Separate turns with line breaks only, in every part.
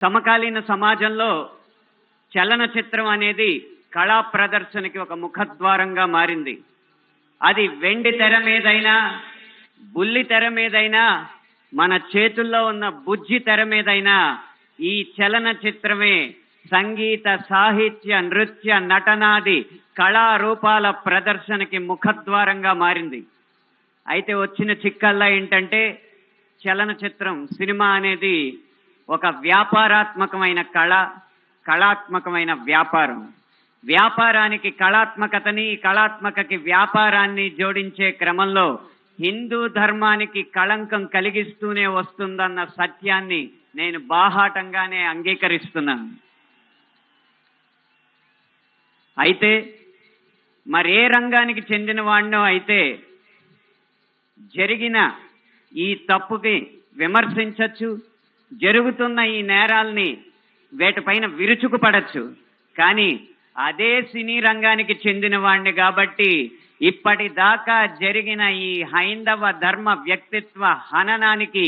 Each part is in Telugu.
సమకాలీన సమాజంలో చలనచిత్రం అనేది కళా ప్రదర్శనకి ఒక ముఖద్వారంగా మారింది. అది వెండి తెర మీదైనా, బుల్లి తెర మీదైనా, మన చేతుల్లో ఉన్న బుజ్జి తెర మీదైనా ఈ చలనచిత్రమే సంగీత, సాహిత్య, నృత్య, నటనాది కళారూపాల ప్రదర్శనకి ముఖద్వారంగా మారింది. అయితే వచ్చిన చిక్కల్లా ఏంటంటే చలనచిత్రం, సినిమా అనేది ఒక వ్యాపారాత్మకమైన కళాత్మకమైన వ్యాపారం. వ్యాపారానికి కళాత్మకతని, కళాత్మకకి వ్యాపారాన్ని జోడించే క్రమంలో హిందూ ధర్మానికి కళంకం కలిగిస్తూనే వస్తుందన్న సత్యాన్ని నేను బాహాటంగానే అంగీకరిస్తున్నాను. అయితే మరే రంగానికి చెందిన వాడినో అయితే జరిగిన ఈ తప్పుకి విమర్శించచ్చు, జరుగుతున్న ఈ నేరాల్ని వేటిపైన విరుచుకుపడచ్చు. కానీ అదే సినీ రంగానికి చెందిన వాడిని కాబట్టి ఇప్పటిదాకా జరిగిన ఈ హైందవ ధర్మ వ్యక్తిత్వ హననానికి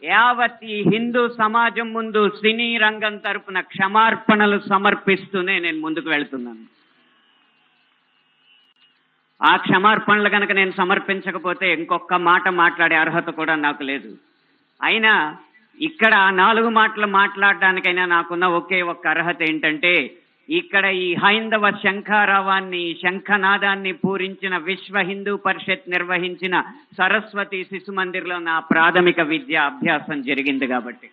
యావత్ ఈ హిందూ సమాజం ముందు సినీ రంగం తరపున క్షమార్పణలు సమర్పిస్తూనే నేను ముందుకు వెళ్తున్నాను. ఆ క్షమార్పణలు కనుక నేను సమర్పించకపోతే ఇంకొక మాట మాట్లాడే అర్హత కూడా నాకు లేదు. అయినా ఇక్కడ 4 మాటలు మాట్లాడడానికైనా నాకున్న ఒకే ఒక్క అర్హత ఏంటంటే, ఇక్కడ ఈ హైందవ శంఖారావాన్ని, శంఖనాదాన్ని పూరించిన విశ్వ హిందూ పరిషత్ నిర్వహించిన సరస్వతి శిశు మందిర్లో నా ప్రాథమిక విద్యా అభ్యాసం జరిగింది కాబట్టి.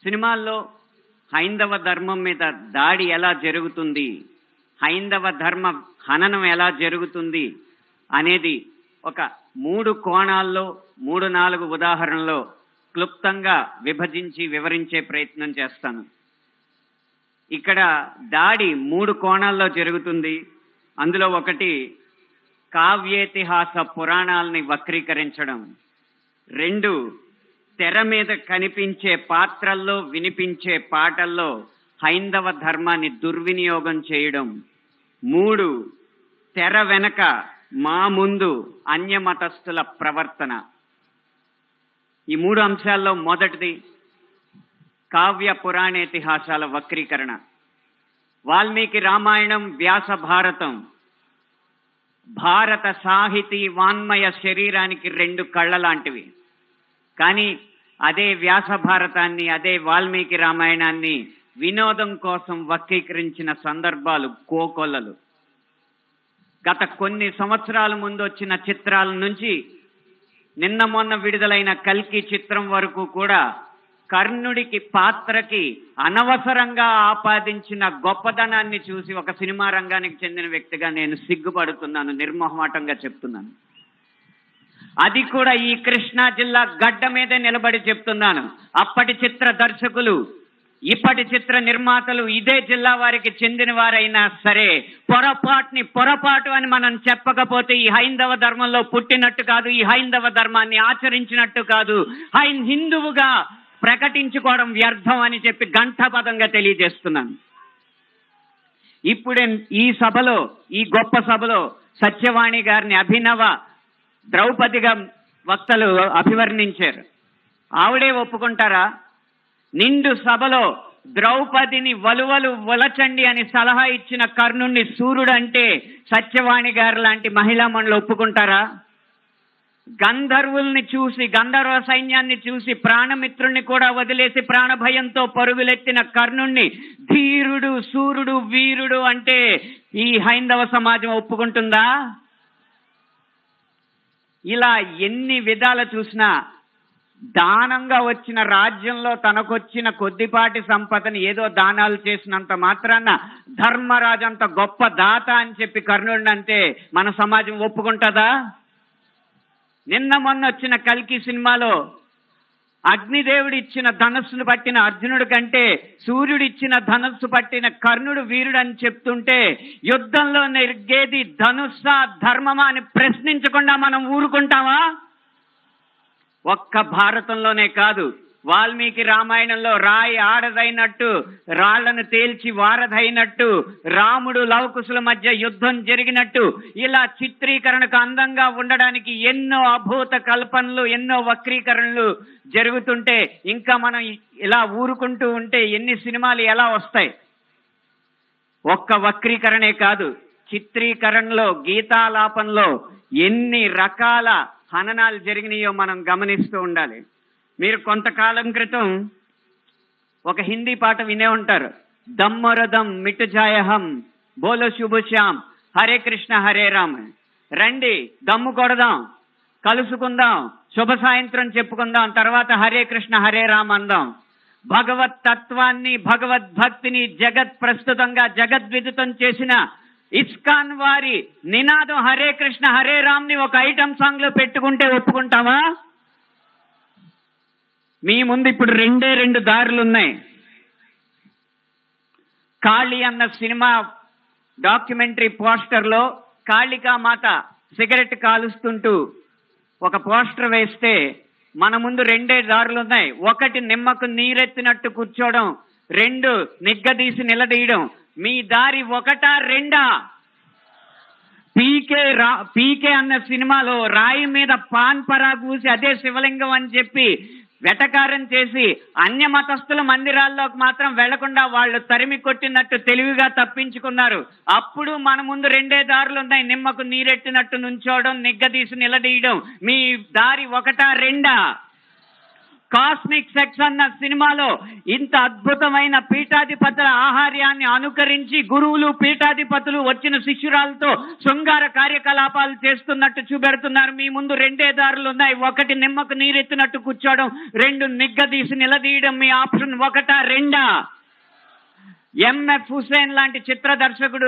సినిమాల్లో హైందవ ధర్మం మీద దాడి ఎలా జరుగుతుంది, హైందవ ధర్మ హననం ఎలా జరుగుతుంది అనేది ఒక 3 కోణాల్లో 3-4 ఉదాహరణలో క్లుప్తంగా విభజించి వివరించే ప్రయత్నం చేస్తాను. ఇక్కడ దాడి 3 కోణాల్లో జరుగుతుంది. అందులో ఒకటి కావ్యేతిహాస పురాణాలని వక్రీకరించడం, 2 తెర మీద కనిపించే పాత్రల్లో వినిపించే పాటల్లో హైందవ ధర్మాన్ని దుర్వినియోగం చేయడం, 3 తెర వెనక మా ముందు అన్యమతస్థుల ప్రవర్తన. ఈ 3 అంశాల్లో మొదటిది కావ్య పురాణేతిహాసాల వక్రీకరణ. వాల్మీకి రామాయణం, వ్యాస భారతం భారత సాహితీ వాన్మయ శరీరానికి 2 కళ్ళ లాంటివి. కానీ అదే వ్యాస భారతాన్ని, అదే వాల్మీకి రామాయణాన్ని వినోదం కోసం వక్రీకరించిన సందర్భాలు కోకొల్లలు. గత కొన్ని సంవత్సరాల ముందు వచ్చిన చిత్రాల నుంచి నిన్న మొన్న విడుదలైన కల్కి చిత్రం వరకు కూడా కర్ణుడికి పాత్రకి అనవసరంగా ఆపాదించిన గొప్పదనాన్ని చూసి ఒక సినిమా రంగానికి చెందిన వ్యక్తిగా నేను సిగ్గుపడుతున్నాను, నిర్మోహమాటంగా చెప్తున్నాను. అది కూడా ఈ కృష్ణా జిల్లా గడ్డ మీదే నిలబడి చెప్తున్నాను. అప్పటి చిత్ర దర్శకులు, ఇప్పటి చిత్ర నిర్మాతలు ఇదే జిల్లా వారికి చెందిన వారైనా సరే పొరపాటు అని మనం చెప్పకపోతే ఈ హైందవ ధర్మంలో పుట్టినట్టు కాదు, ఈ హైందవ ధర్మాన్ని ఆచరించినట్టు కాదు, హిందువుగా ప్రకటించుకోవడం వ్యర్థం అని చెప్పి ఘంటాపథంగా తెలియజేస్తున్నాను. ఇప్పుడే ఈ సభలో, ఈ గొప్ప సభలో సత్యవాణి గారిని అభినవ ద్రౌపదిగా వక్తలు అభివర్ణించారు. ఆవిడే ఒప్పుకుంటారా? నిండు సభలో ద్రౌపదిని వలువలు వలచండి అని సలహా ఇచ్చిన కర్ణుణ్ణి సూర్యుడు అంటే సత్యవాణి గారు లాంటి మహిళా మండలి ఒప్పుకుంటారా? గంధర్వుల్ని చూసి, గంధర్వ సైన్యాన్ని చూసి ప్రాణమిత్రుణ్ణి కూడా వదిలేసి ప్రాణభయంతో పరుగులెత్తిన కర్ణుణ్ణి ధీరుడు, సూర్యుడు, వీరుడు అంటే ఈ హైందవ సమాజం ఒప్పుకుంటుందా? ఇలా ఎన్ని విధాలు చూసినా దానంగా వచ్చిన రాజ్యంలో తనకొచ్చిన కొద్దిపాటి సంపదని ఏదో దానాలు చేసినంత మాత్రాన ధర్మరాజు అంత గొప్ప దాత అని చెప్పి కర్ణుడిని అంటే మన సమాజం ఒప్పుకుంటుందా? నిన్న మొన్న వచ్చిన కల్కి సినిమాలో అగ్నిదేవుడు ఇచ్చిన ధనస్సును పట్టిన అర్జునుడి కంటే సూర్యుడిచ్చిన ధనస్సు పట్టిన కర్ణుడు వీరుడు అని చెప్తుంటే యుద్ధంలో నెగ్గేది ధనుస్సా ధర్మమా అని ప్రశ్నించకుండా మనం ఊరుకుంటామా? ఒక్క భారతంలోనే కాదు, వాల్మీకి రామాయణంలో రాయి ఆడదైనట్టు, రాళ్లను తేల్చి వారధైనట్టు, రాముడు లవకుశుల మధ్య యుద్ధం జరిగినట్టు, ఇలా చిత్రీకరణకు అందంగా ఉండడానికి ఎన్నో అభూత కల్పనలు, ఎన్నో వక్రీకరణలు జరుగుతుంటే ఇంకా మనం ఇలా ఊరుకుంటూ ఉంటే ఎన్ని సినిమాలు ఎలా వస్తాయి? ఒక్క వక్రీకరణే కాదు, చిత్రీకరణలో, గీతాలాపనలో ఎన్ని రకాల హననాలు జరిగినాయో మనం గమనిస్తూ ఉండాలి. మీరు కొంతకాలం క్రితం ఒక హిందీ పాట వినే ఉంటారు, దమ్మరదం మిట్ జాయహం బోలో శుభశ్యామ్ హరే కృష్ణ హరే రామ్. రండి దమ్ము కొడదాం, కలుసుకుందాం, శుభ సాయంత్రం చెప్పుకుందాం, తర్వాత హరే కృష్ణ హరే రామ్ అందాం. భగవత్ తత్వాన్ని, భగవద్భక్తిని జగత్ ప్రస్తుతంగా జగద్విదితం చేసిన ఇస్కాన్ వారి నినాదం హరే కృష్ణ హరే రామ్ ని ఒక ఐటమ్ సాంగ్ లో పెట్టుకుంటే ఒప్పుకుంటామా? మీ ముందు ఇప్పుడు రెండు దారులు ఉన్నాయి. కాళీ అన్న సినిమా డాక్యుమెంటరీ పోస్టర్ లో కాళికామాత సిగరెట్ కాలుస్తుంటూ ఒక పోస్టర్ వేస్తే మన ముందు రెండే దారులు ఉన్నాయి. ఒకటి నిమ్మకు నీరెత్తినట్టు కూర్చోవడం, రెండు నిగ్గదీసి నిలదీయడం. మీ దారి ఒకటా రెండా? పీకే అన్న సినిమాలో రాయి మీద పాన్ పరాగు ఊసి అదే శివలింగం అని చెప్పి వెటకారం చేసి అన్య మతస్థుల మందిరాల్లోకి మాత్రం వెళ్లకుండా వాళ్ళు తరిమి కొట్టినట్టు తెలివిగా తప్పించుకున్నారు. అప్పుడు మన ముందు రెండే దారులు ఉన్నాయి, నిమ్మకు నీరెట్టినట్టు నుంచోవడం, నిగ్గదీసి నిలదీయడం. మీ దారి ఒకటా రెండా? కాస్మిక్ సెక్స్ అన్న సినిమాలో ఇంత అద్భుతమైన పీఠాధిపతుల ఆహార్యాన్ని అనుకరించి గురువులు, పీఠాధిపతులు వచ్చిన శిష్యురాలతో శృంగార కార్యకలాపాలు చేస్తున్నట్టు చూపెడుతున్నారు. మీ ముందు రెండే దారులు ఉన్నాయి, ఒకటి నిమ్మకు నీరెత్తినట్టు కూర్చోవడం, రెండు నిగ్గదీసి నిలదీయడం. మీ ఆప్షన్ ఒకటా రెండా? ఎంఎఫ్ హుసేన్ లాంటి చిత్ర దర్శకుడు,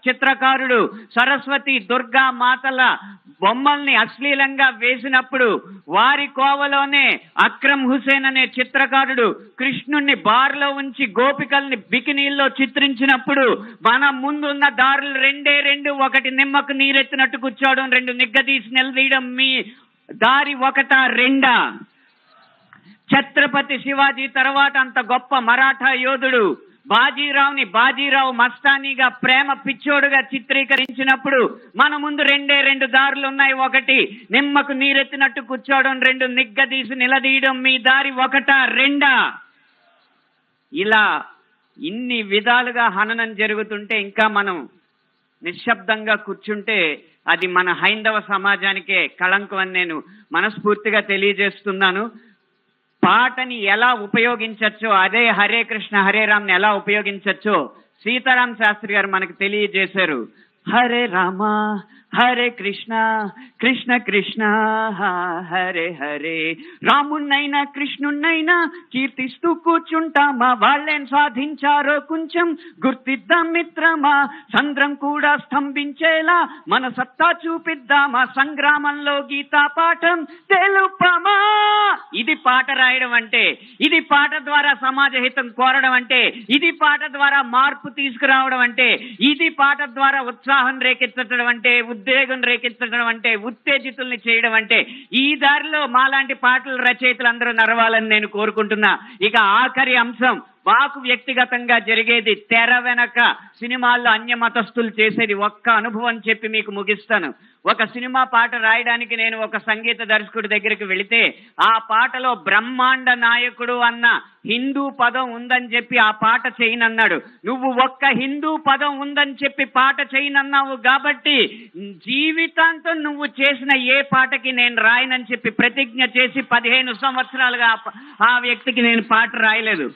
చిత్రకారుడు సరస్వతి, దుర్గా మాతల బొమ్మల్ని అశ్లీలంగా వేసినప్పుడు వారి కోవలోనే అక్రమ్ హుసేన్ అనే చిత్రకారుడు కృష్ణుణ్ణి బార్లో ఉంచి గోపికల్ని బికినీల్లో చిత్రించినప్పుడు మన ముందున్న దారులు రెండు, ఒకటి నిమ్మకు నీరెత్తినట్టు కూర్చోవడం, రెండు నిగ్గదీసి నిలదీయడం. మీ దారి ఒకటా రెండా? ఛత్రపతి శివాజీ తర్వాత అంత గొప్ప మరాఠా యోధుడు బాజీరావుని బాజీరావు మస్తానీగా ప్రేమ పిచ్చోడుగా చిత్రీకరించినప్పుడు మన ముందు రెండు దారులు ఉన్నాయి, ఒకటి నిమ్మకు నీరెత్తినట్టు కూర్చోవడం, రెండు నిగ్గదీసి నిలదీయడం. మీ దారి ఒకటా రెండా? ఇలా ఇన్ని విధాలుగా హననం జరుగుతుంటే ఇంకా మనం నిశ్శబ్దంగా కూర్చుంటే అది మన హైందవ సమాజానికే కళంకం అని నేను మనస్ఫూర్తిగా తెలియజేస్తున్నాను. పాటని ఎలా ఉపయోగించచ్చో, అదే హరే కృష్ణ హరే రామ్ని ఎలా ఉపయోగించచ్చో సీతారాం శాస్త్రి గారు మనకు తెలియజేశారు. హరే రామ హరే కృష్ణ కృష్ణ కృష్ణ హరే హరే. రాముణ్ణైనా కృష్ణుణ్ణైనా కీర్తిస్తూ కూర్చుంటామా, వాళ్ళేం సాధించారో కొంచెం గుర్తిద్దాం మిత్రమా. సంద్రం కూడా స్తంభించేలా మన సత్తా చూపిద్దామా, సంగ్రామంలో గీతా పాఠం తెలుపమా. ఇది పాట రాయడం అంటే, ఇది పాట ద్వారా సమాజ హితం కోరడం అంటే, ఇది పాట ద్వారా మార్పు తీసుకురావడం అంటే, ఇది పాట ద్వారా ఉత్సాహం రేకెత్తడం అంటే, ఉద్వేగం రేకెత్తడం అంటే, ఉత్తేజితుల్ని చేయడం అంటే. ఈ దారిలో మాలాంటి పాటల రచయితలు అందరూ నడవాలని నేను కోరుకుంటున్నా. ఇక ఆఖరి అంశం, మాకు వ్యక్తిగతంగా జరిగేది తెర వెనక సినిమాల్లో అన్య మతస్థులు చేసేది ఒక్క అనుభవం చెప్పి మీకు ముగిస్తాను. ఒక సినిమా పాట రాయడానికి నేను ఒక సంగీత దర్శకుడి దగ్గరికి వెళితే ఆ పాటలో బ్రహ్మాండ నాయకుడు అన్న హిందూ పదం ఉందని చెప్పి ఆ పాట చేయనన్నాడు. నువ్వు ఒక్క హిందూ పదం ఉందని చెప్పి పాట చేయనన్నావు కాబట్టి జీవితాంతం నువ్వు చేసిన ఏ పాటకి నేను రాయనని చెప్పి ప్రతిజ్ఞ చేసి 15 సంవత్సరాలుగా ఆ వ్యక్తికి నేను పాట రాయలేదు.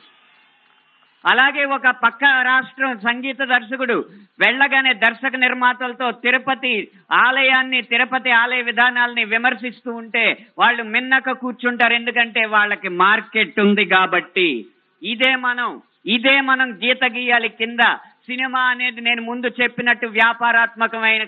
అలాగే ఒక పక్క రాష్ట్రం సంగీత దర్శకుడు వెళ్ళగానే దర్శక నిర్మాతలతో తిరుపతి ఆలయ విధానాలని విమర్శిస్తూ ఉంటే వాళ్ళు మిన్నక కూర్చుంటారు, ఎందుకంటే వాళ్ళకి మార్కెట్ ఉంది కాబట్టి. ఇదే మనం గీత గీయాలి కింద. సినిమా అనేది నేను ముందు చెప్పినట్టు వ్యాపారాత్మకమైన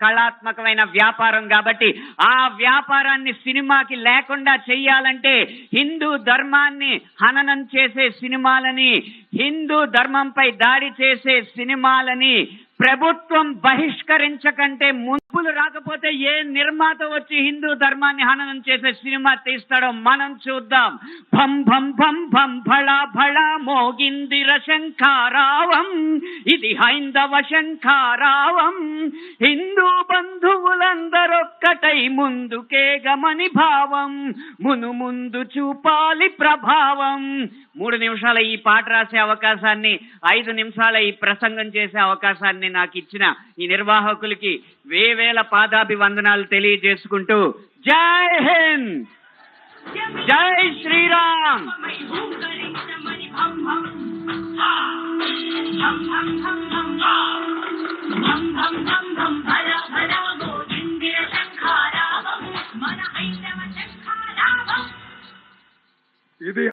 కళాత్మకమైన వ్యాపారం కాబట్టి ఆ వ్యాపారాన్ని సినిమాకి లేకుండా చెయ్యాలంటే హిందూ ధర్మాన్ని హననం చేసే సినిమాలని హిందూ ధర్మంపై దాడి చేసే సినిమాలని ప్రభుత్వం బహిష్కరించకంటే మున్పులు రాకపోతే ఏ నిర్మాత వచ్చి హిందూ ధర్మాన్ని హననం చేసే సినిమా తీస్తాడో మనం చూద్దాం. భం భం భం భం భళ భళ మోగిందిర శంఖారావం, ఇది హైందవ శంఖారావం. హిందూ బంధువులందరొక్కటై ముందుకే గమని భావం, మును ముందు చూపాలి ప్రభావం. 3 నిమిషాల ఈ పాట రాసే అవకాశాన్ని, 5 నిమిషాల ఈ ప్రసంగం చేసే అవకాశాన్ని నాకు ఇచ్చిన ఈ నిర్వాహకులకి వేవేల పాదాభివందనాలు తెలియజేసుకుంటూ జై హింద్, జై శ్రీరామ్.
ఇది